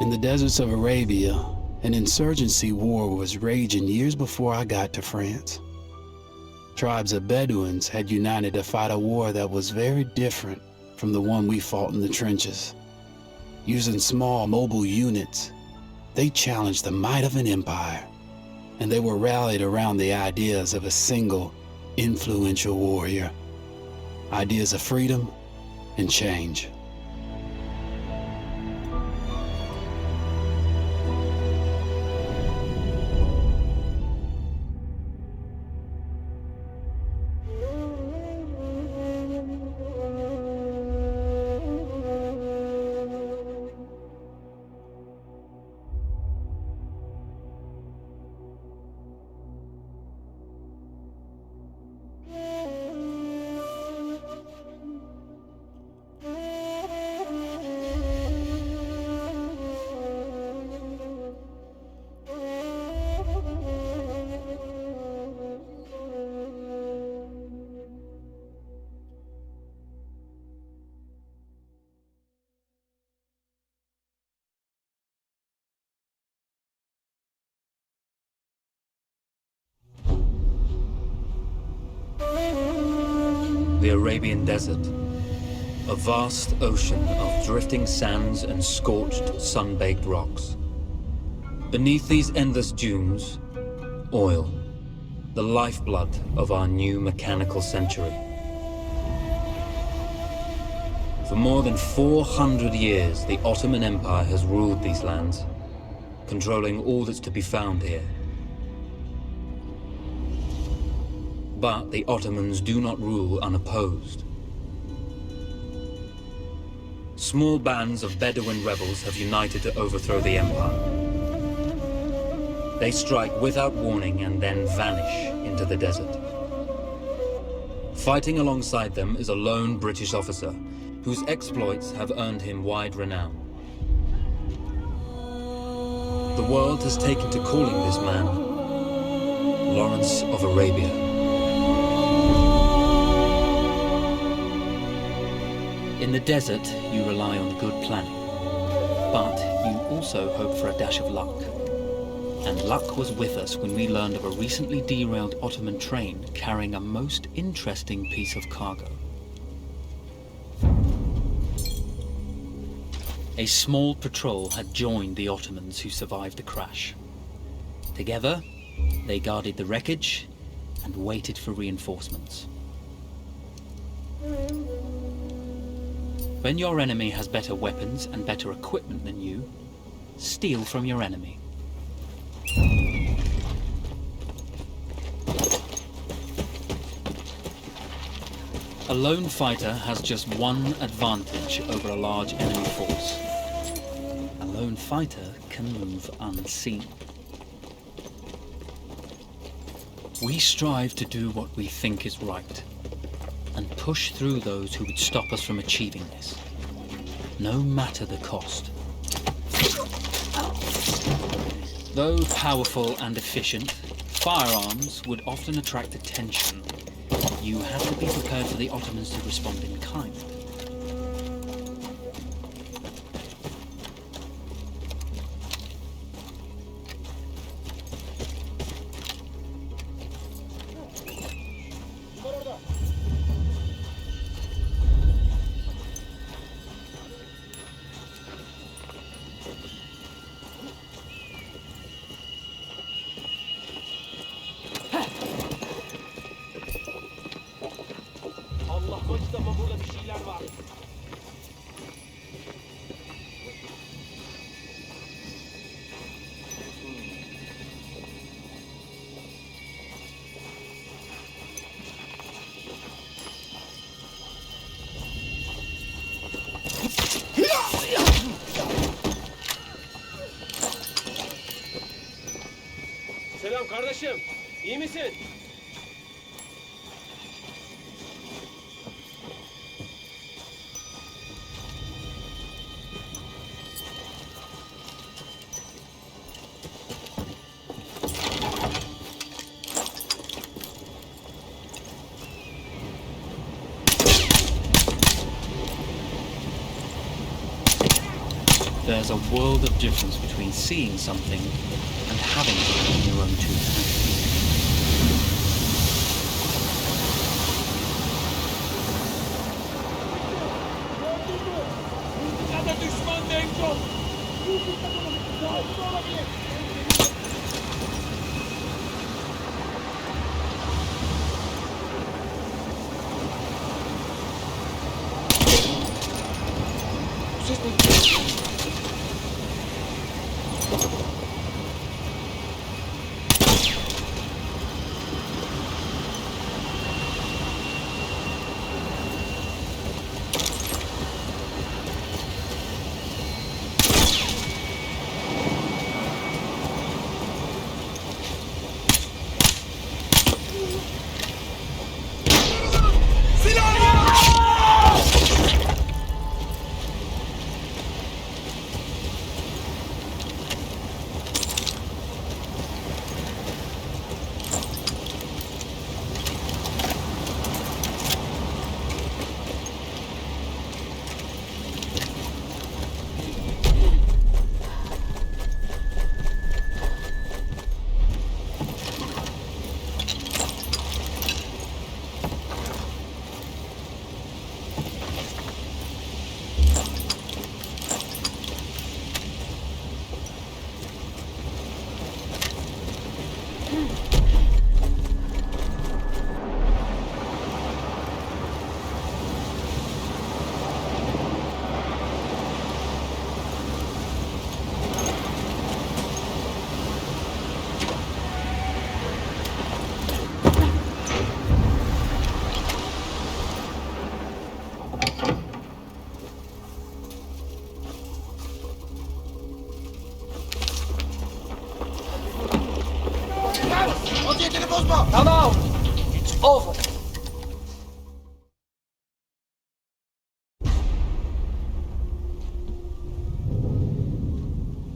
In the deserts of Arabia, an insurgency war was raging years before I got to France. Tribes of Bedouins had united to fight a war that was very different from the one we fought in the trenches. Using small mobile units, they challenged the might of an empire, and they were rallied around the ideas of a single, influential warrior. Ideas of freedom and change. The Arabian Desert, a vast ocean of drifting sands and scorched, sun-baked rocks. Beneath these endless dunes, oil, the lifeblood of our new mechanical century. For more than 400 years, the Ottoman Empire has ruled these lands, controlling all that's to be found here. But the Ottomans do not rule unopposed. Small bands of Bedouin rebels have united to overthrow the empire. They strike without warning and then vanish into the desert. Fighting alongside them is a lone British officer, whose exploits have earned him wide renown. The world has taken to calling this man Lawrence of Arabia. In the desert, you rely on good planning, but you also hope for a dash of luck. And luck was with us when we learned of a recently derailed Ottoman train carrying a most interesting piece of cargo. A small patrol had joined the Ottomans who survived the crash. Together, they guarded the wreckage and waited for reinforcements. When your enemy has better weapons and better equipment than you, steal from your enemy. A lone fighter has just one advantage over a large enemy force. A lone fighter can move unseen. We strive to do what we think is right, and push through those who would stop us from achieving this, no matter the cost. Though powerful and efficient, firearms would often attract attention. You had to be prepared for the Ottomans to respond in kind. Selam kardeşim. İyi misin? There's a world of difference between seeing something and having it in your own two hands. Come out! It's over.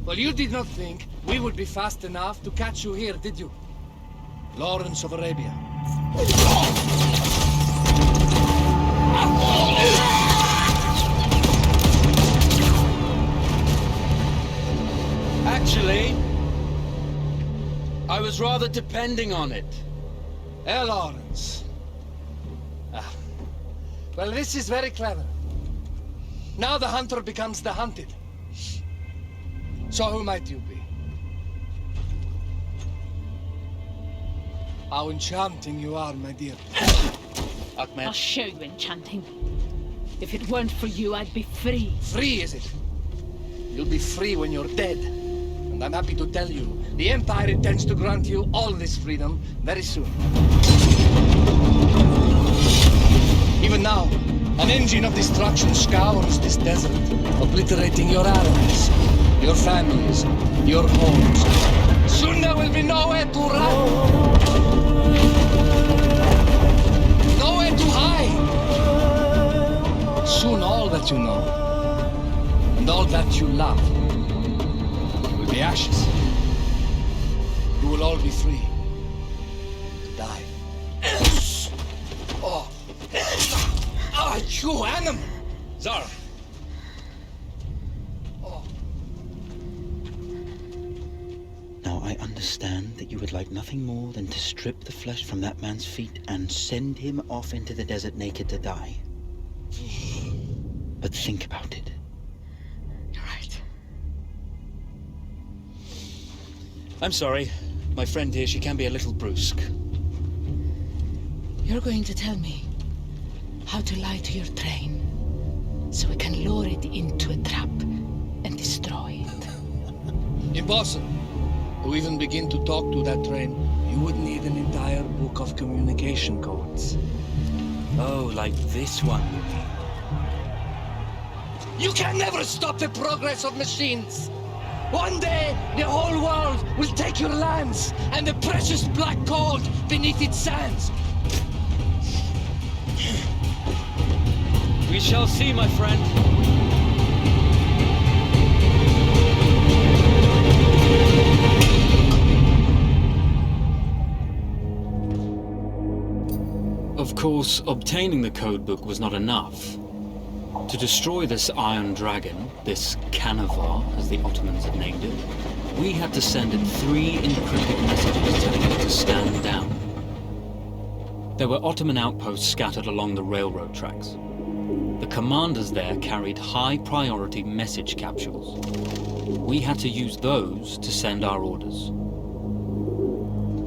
Well, you did not think we would be fast enough to catch you here, did you? Lawrence of Arabia. Actually, I was rather depending on it. Lawrence. Well, this is very clever. Now the hunter becomes the hunted. So who might you be? How enchanting you are, my dear. Ahmed. I'll show you enchanting. If it weren't for you, I'd be free. Free, is it? You'll be free when you're dead. And I'm happy to tell you, the Empire intends to grant you all this freedom very soon. Even now, an engine of destruction scours this desert, obliterating your allies, your families, your homes. Soon there will be nowhere to run. Nowhere to hide. Soon all that you know, and all that you love, will be ashes. You will all be free to die. Oh, you animal! Zara. Now I understand that you would like nothing more than to strip the flesh from that man's feet and send him off into the desert naked to die. But think about it. You're right. I'm sorry. My friend here, she can be a little brusque. You're going to tell me how to lie to your train so we can lure it into a trap and destroy it. Impossible. To even begin to talk to that train, you would need an entire book of communication codes. Oh, like this one. You can never stop the progress of machines. One day, the whole world will take your lands and the precious black gold beneath its sands. We shall see, my friend. Of course, obtaining the codebook was not enough. To destroy this Iron Dragon, this Canavar, as the Ottomans had named it, we had to send it 3 encrypted messages telling it to stand down. There were Ottoman outposts scattered along the railroad tracks. The commanders there carried high-priority message capsules. We had to use those to send our orders.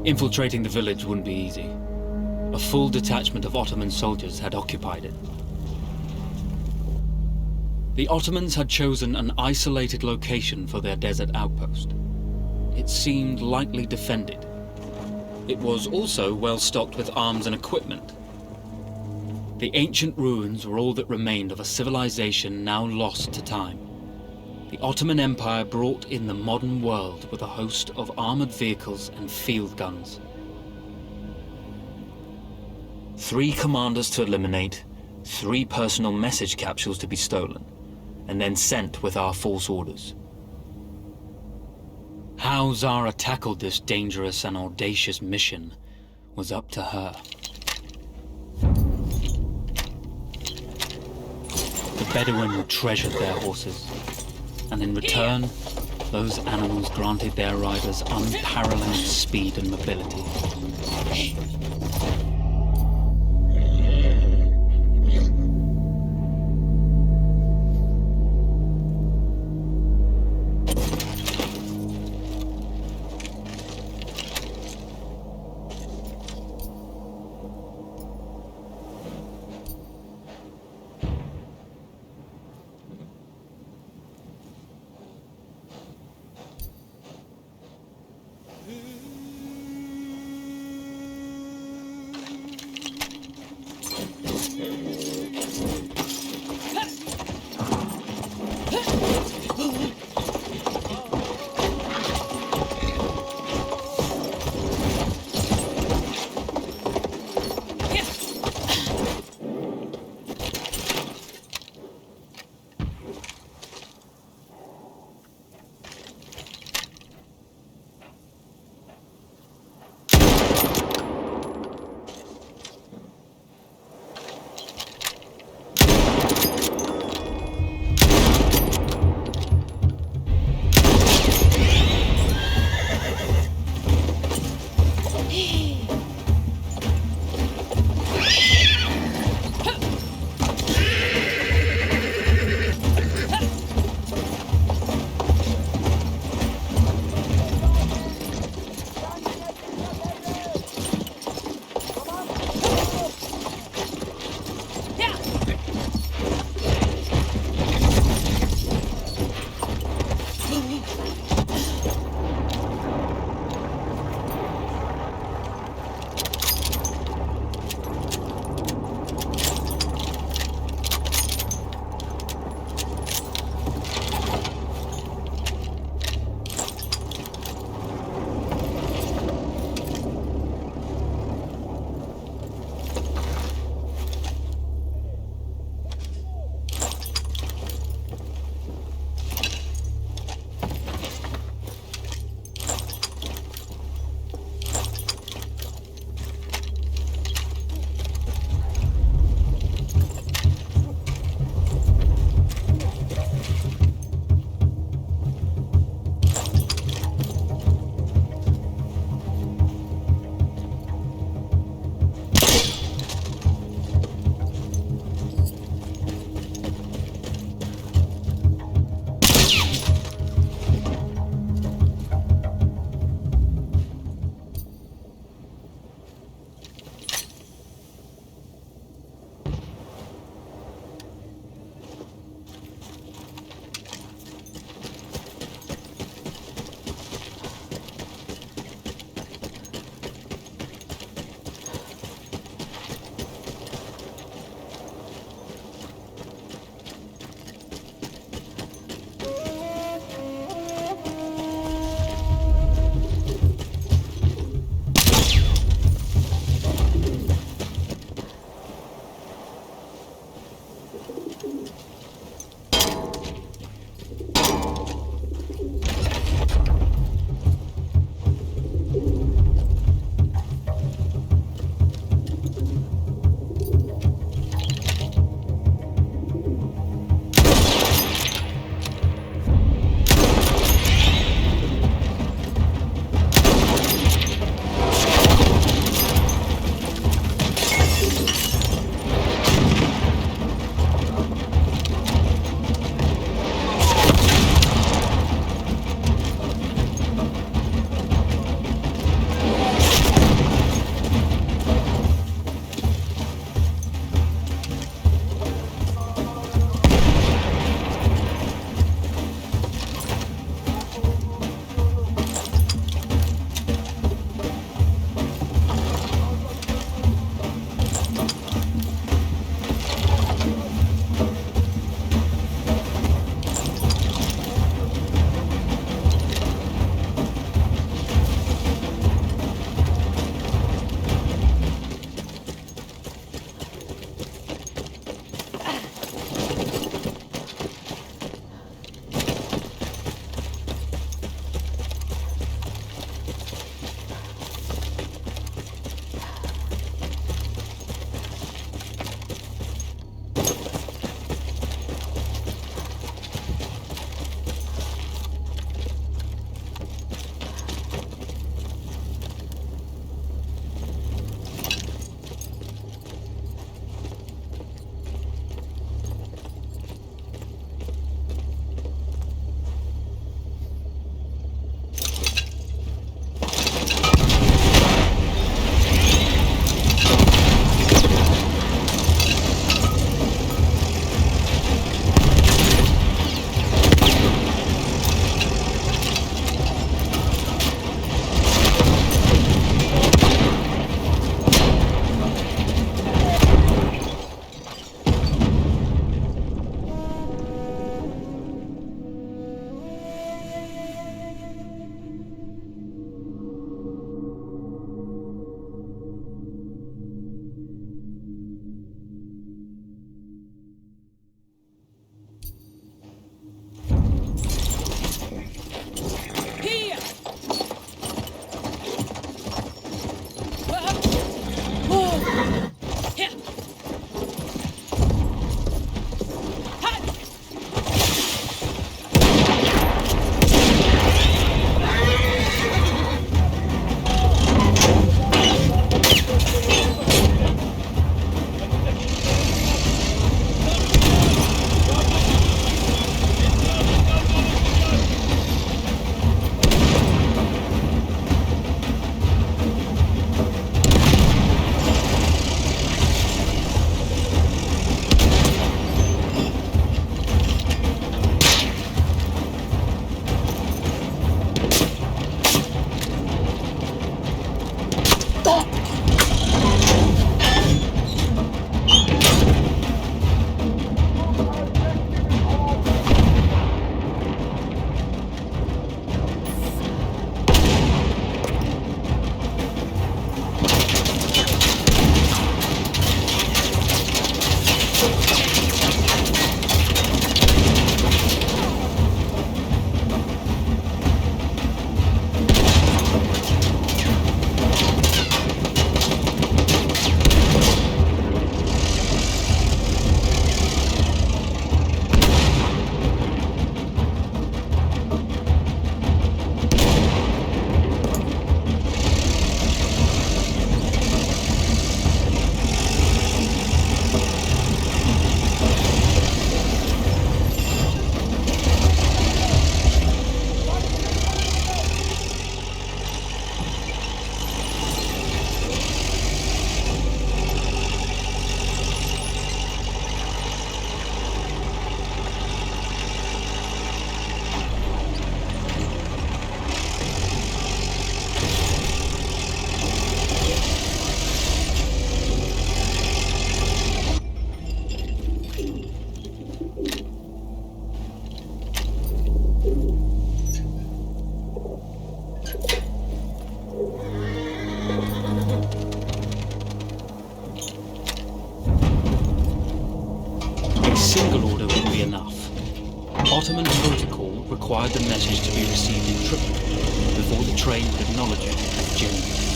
Infiltrating the village wouldn't be easy. A full detachment of Ottoman soldiers had occupied it. The Ottomans had chosen an isolated location for their desert outpost. It seemed lightly defended. It was also well stocked with arms and equipment. The ancient ruins were all that remained of a civilization now lost to time. The Ottoman Empire brought in the modern world with a host of armored vehicles and field guns. 3 commanders to eliminate, 3 personal message capsules to be stolen, and then sent with our false orders. How Zara tackled this dangerous and audacious mission was up to her. The Bedouin treasured their horses, and in return, those animals granted their riders unparalleled speed and mobility. Ottoman protocol required the message to be received in Tripoli before the train would acknowledge it as genuine.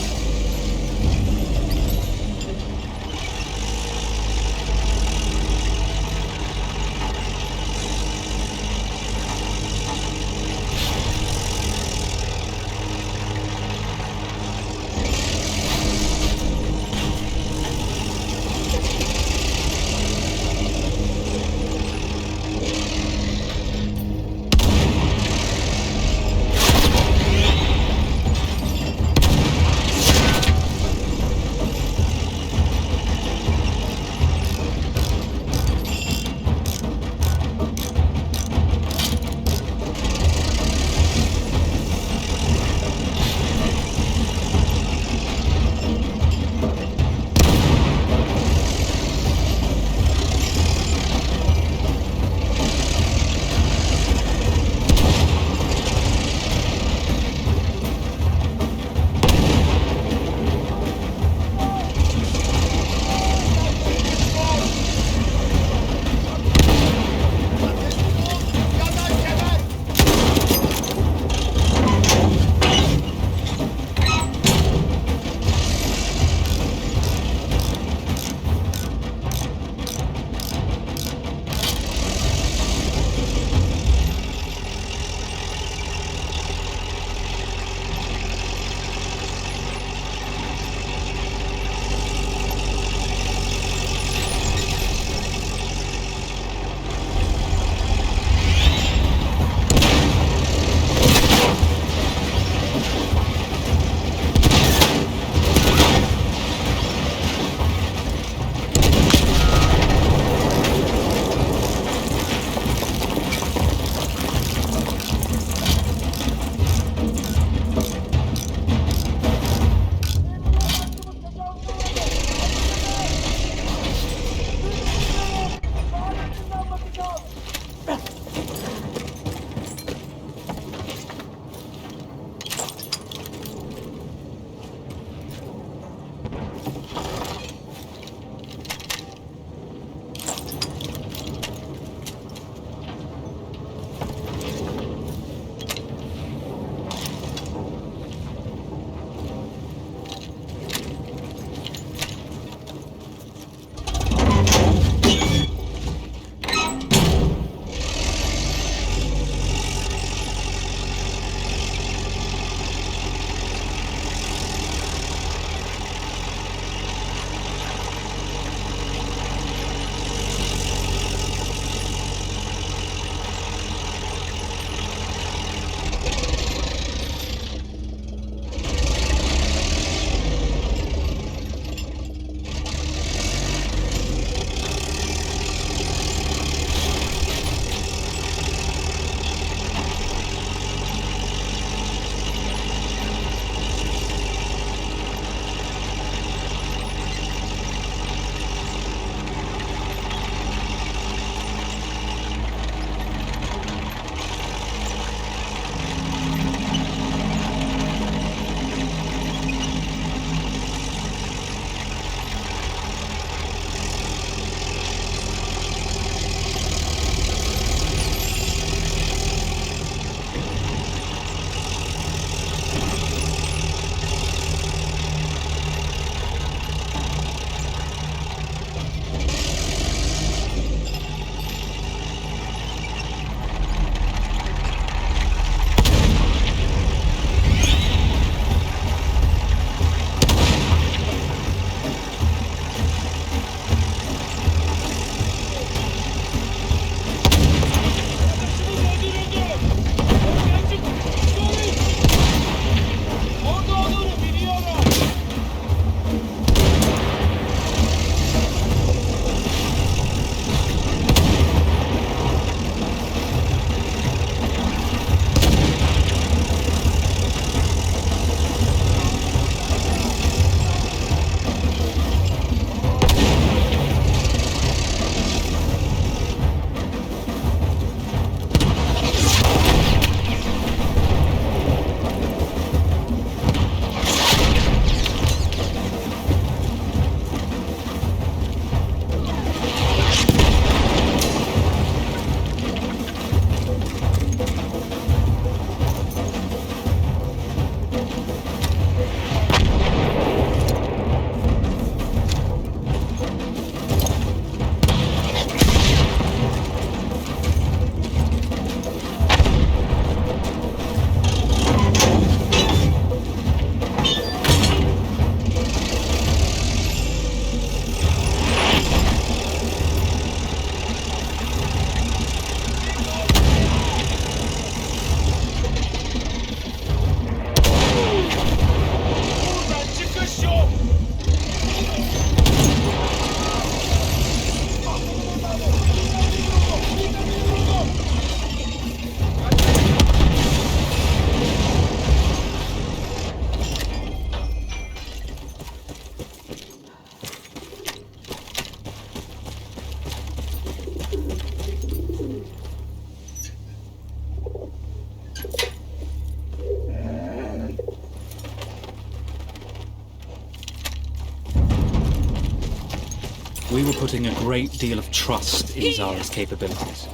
were putting a great deal of trust in Zara's capabilities.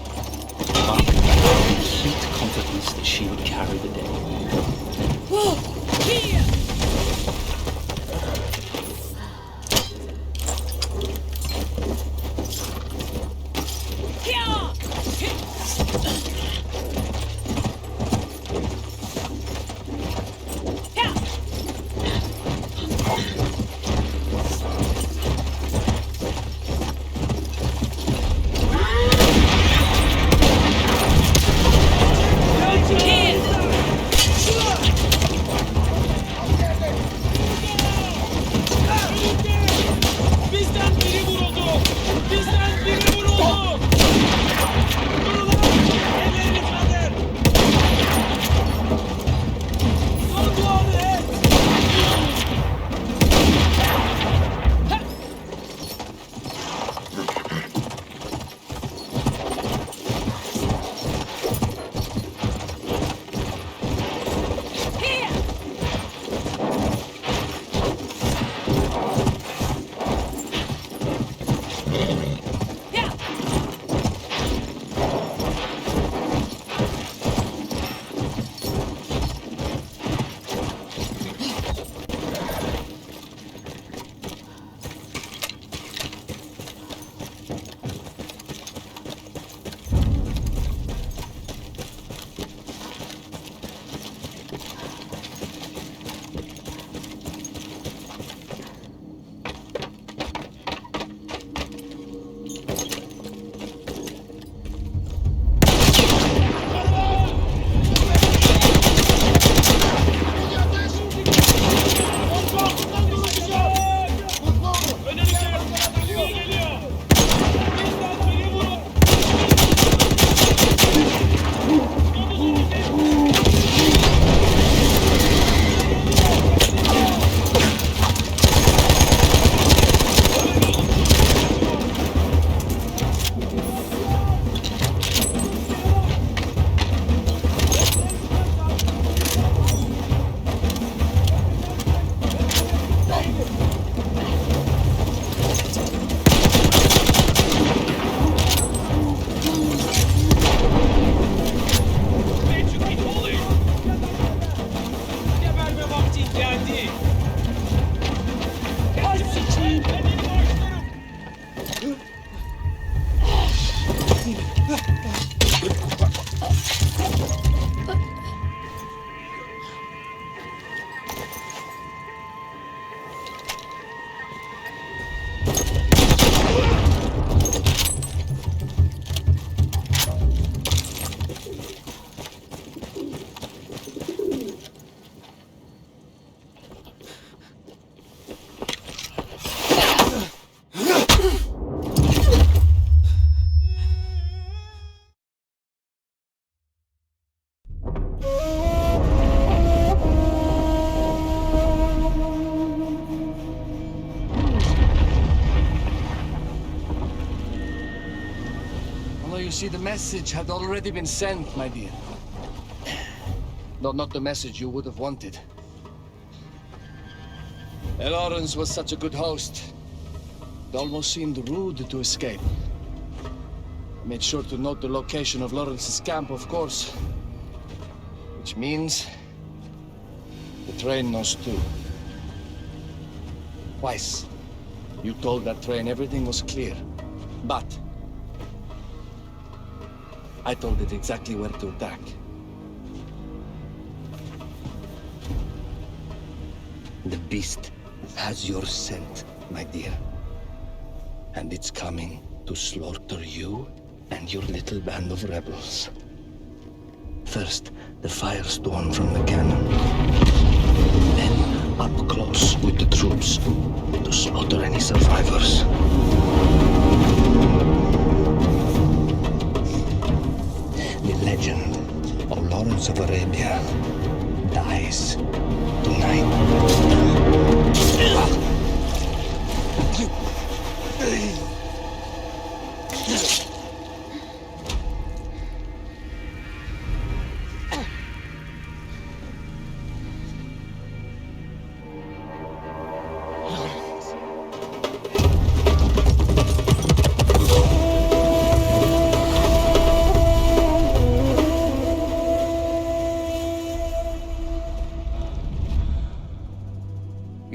But complete confidence that she would carry the day. Bizden biri vuruldu! Bizden biri vuruldu! Durun lan! Ellerini kaldır! Son duanı et! Geberme vaktin geldi! Ay sıçayım! Benim başlarım! Although you see, the message had already been sent, my dear. Though not the message you would have wanted. Lawrence was such a good host. It almost seemed rude to escape. I made sure to note the location of Lawrence's camp, of course. Which means the train knows too. Twice, you told that train everything was clear. But I told it exactly where to attack. The beast has your scent, my dear. And it's coming to slaughter you and your little band of rebels. First, the firestorm from the cannon. Then, up close with the troops to slaughter any survivors. The legend of Lawrence of Arabia dies tonight.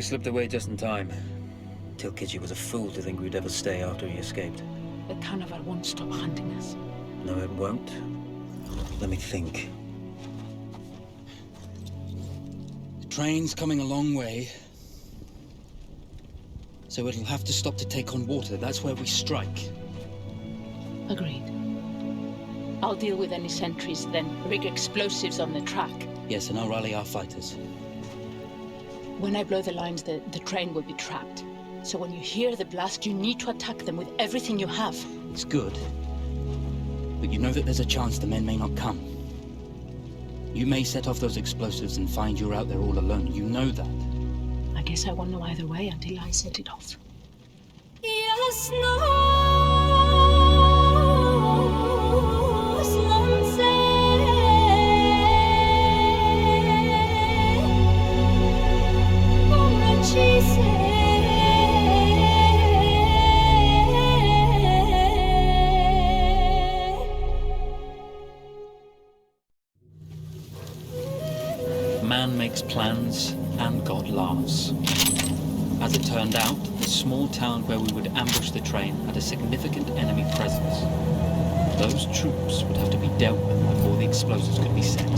slipped away just in time. Tilkitchi was a fool to think we'd ever stay after he escaped. The carnival won't stop hunting us. No, it won't. Let me think. The train's coming a long way. So it'll have to stop to take on water. That's where we strike. Agreed. I'll deal with any sentries, then rig explosives on the track. Yes, and I'll rally our fighters. When I blow the lines, the train will be trapped. So when you hear the blast, you need to attack them with everything you have. It's good. But you know that there's a chance the men may not come. You may set off those explosives and find you're out there all alone. You know that. I guess I won't know either way until I set it off. Man makes plans, and God laughs. As it turned out, the small town where we would ambush the train had a significant enemy presence. Those troops would have to be dealt with before the explosives could be set.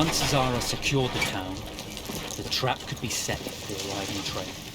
Once Zara secured the town, the trap could be set for the arriving train.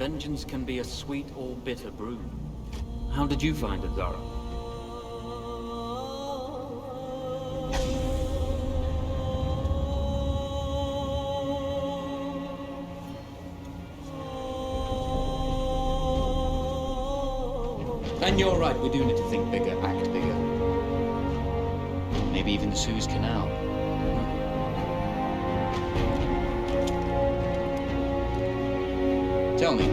vengeance can be a sweet or bitter brew. How did you find it, Zara? And you're right, we do need to think bigger, act bigger. Maybe even the Suez Canal. Tell me,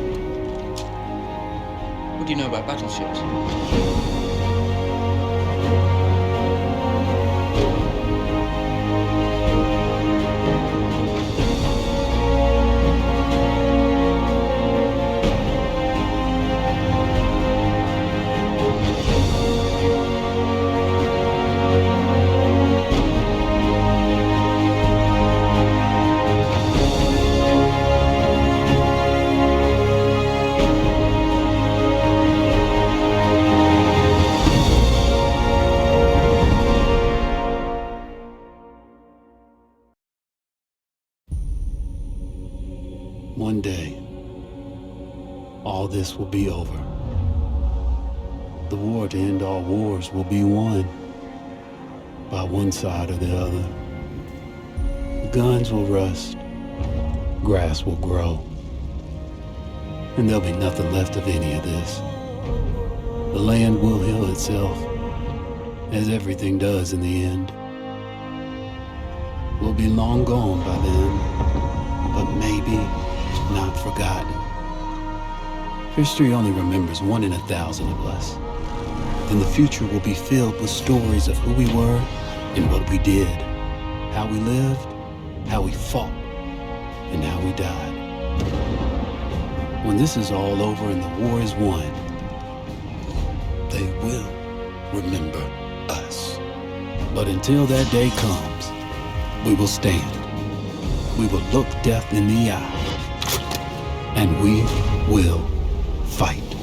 what do you know about battleships? One day, all this will be over. The war to end all wars will be won by one side or the other. Guns will rust, grass will grow, and there'll be nothing left of any of this. The land will heal itself, as everything does in the end. We'll be long gone by then, but maybe not forgotten. History only remembers 1 in 1,000 of us. Then the future will be filled with stories of who we were and what we did, how we lived, how we fought, and how we died. When this is all over and the war is won, they will remember us. But until that day comes, we will stand. We will look death in the eye. And we will fight.